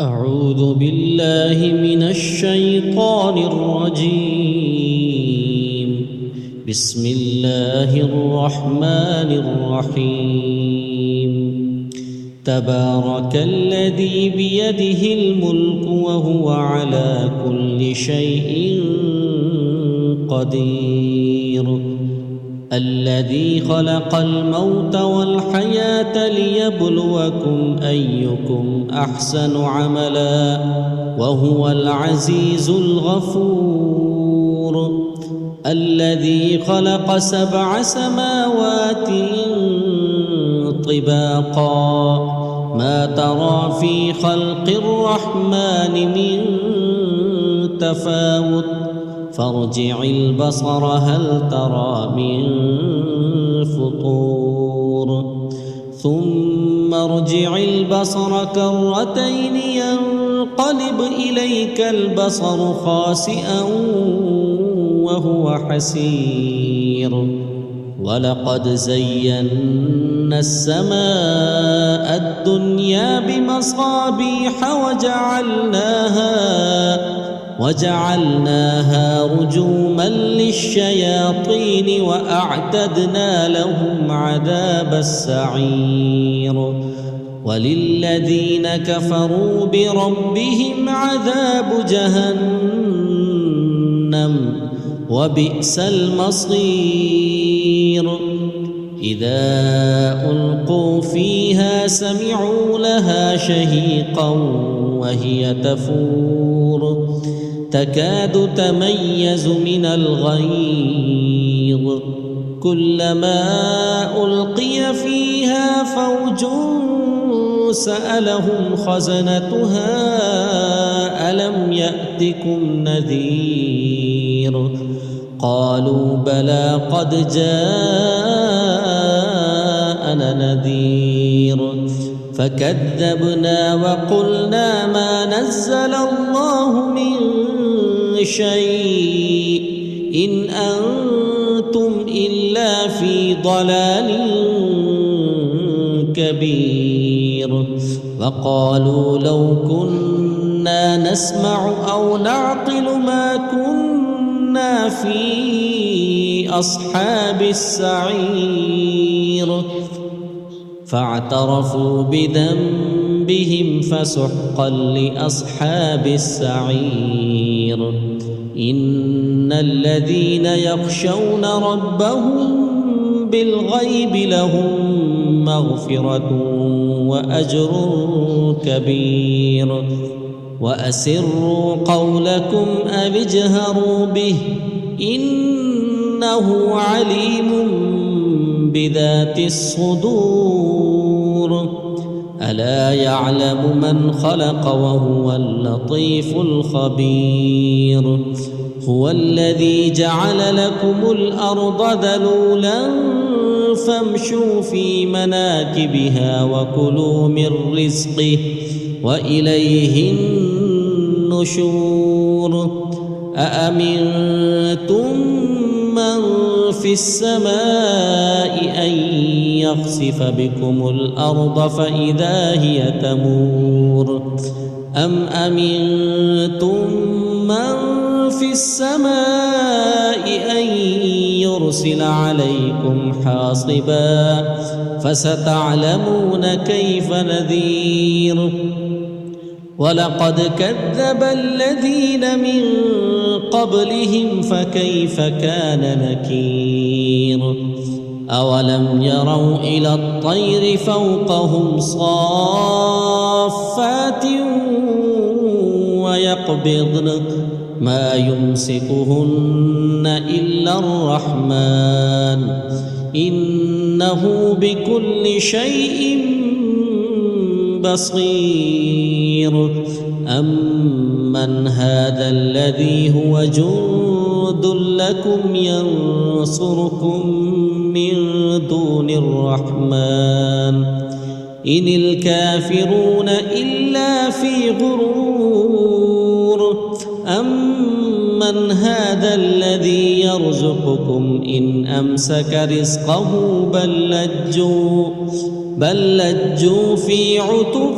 أعوذ بالله من الشيطان الرجيم. بسم الله الرحمن الرحيم. تبارك الذي بيده الملك وهو على كل شيء قدير. الذي خلق الموت والحياة ليبلوكم أيكم أحسن عملا وهو العزيز الغفور. الذي خلق 7 سماوات طباقا ما ترى في خلق الرحمن من تفاوت فارجع البصر هل ترى من فطور ثم ارجع البصر كرتين ينقلب إليك البصر خاسئا وهو حسير. ولقد زينا السماء الدنيا بمصابيح وجعلناها رجوما للشياطين وأعتدنا لهم عذاب السعير. وللذين كفروا بربهم عذاب جهنم وبئس المصير. إذا ألقوا فيها سمعوا لها شهيقا وهي تفور تكاد تميز من الغيظ. كلما ألقي فيها فوج سألهم خزنتها ألم يأتكم نذير قالوا بلى قد جاءنا نذير فكذبنا وقلنا ما نزل الله من شيء إن أنتم إلا في ضلال كبير. وقالوا لو كنا نسمع أو نعقل ما كنا في أصحاب السعير فاعترفوا بذنبهم فسحقا لأصحاب السعير. إن الذين يخشون ربهم بالغيب لهم مغفرة وأجر كبير. وأسروا قولكم أو اجهروا به إنه عليم بذات الصدور. ألا يعلم من خلق وهو اللطيف الخبير. هو الذي جعل لكم الأرض ذلولا فامشوا في مناكبها وكلوا من رزقه وإليه النشور. أأمنتم من في السماء أن يخسف بكم الأرض فإذا هي تمور أم أمنتم من في السماء أن يرسل عليكم حاصبا فستعلمون كيف نذير. ولقد كذب الذين من قبلهم فكيف كان نكير. أولم يروا إلى الطير فوقهم صافات ويقبضن ما يمسكهن إلا الرحمن إنه بكل شيء بصير. أمن هذا الذي هو جند لكم ينصركم من دون الرحمن إن الكافرون إلا في غرور. أمن هذا الذي يرزقكم إن أمسك رزقه بل لجوا في عتو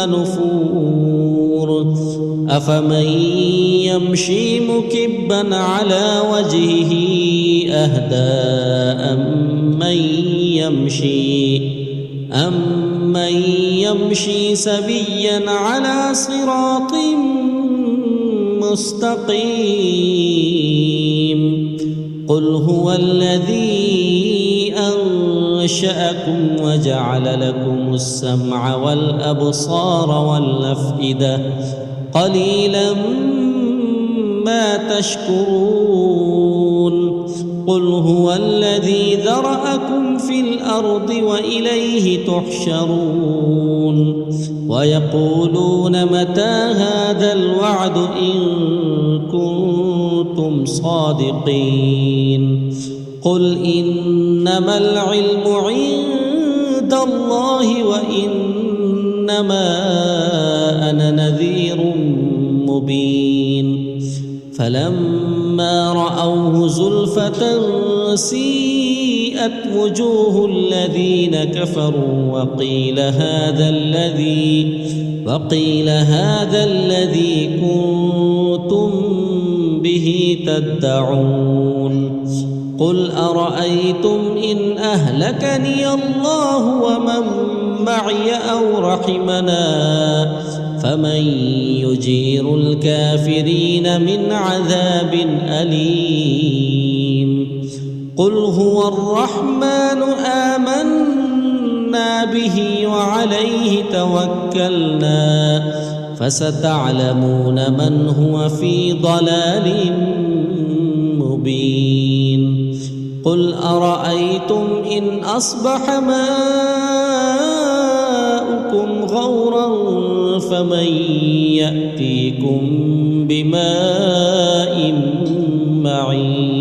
نفور أفمن يمشي مكبا على وجهه أهدى أمن يمشي سويا على صراط مستقيم قل هو الذي أنشأكم وجعل لكم السمع والأبصار والأفئدة قليلا ما تشكرون قل هو الذي ذرأكم في الأرض وإليه تحشرون ويقولون متى هذا الوعد إن كنتم صادقين قل إنما العلم عند الله وإنما أنا نذير مبين فلما رأوه زلفة سيئت وجوه الذين كفروا وقيل هذا الذي كنتم به تدعون قل أرأيتم إن أهلكني الله ومن معي أو رحمنا فمن يجير الكافرين من عذاب أليم قل هو الرحمن آمنا به وعليه توكلنا فستعلمون من هو في ضلال مبين قل أرأيتم إن أصبح ماؤكم غورا فمن يأتيكم بماء معين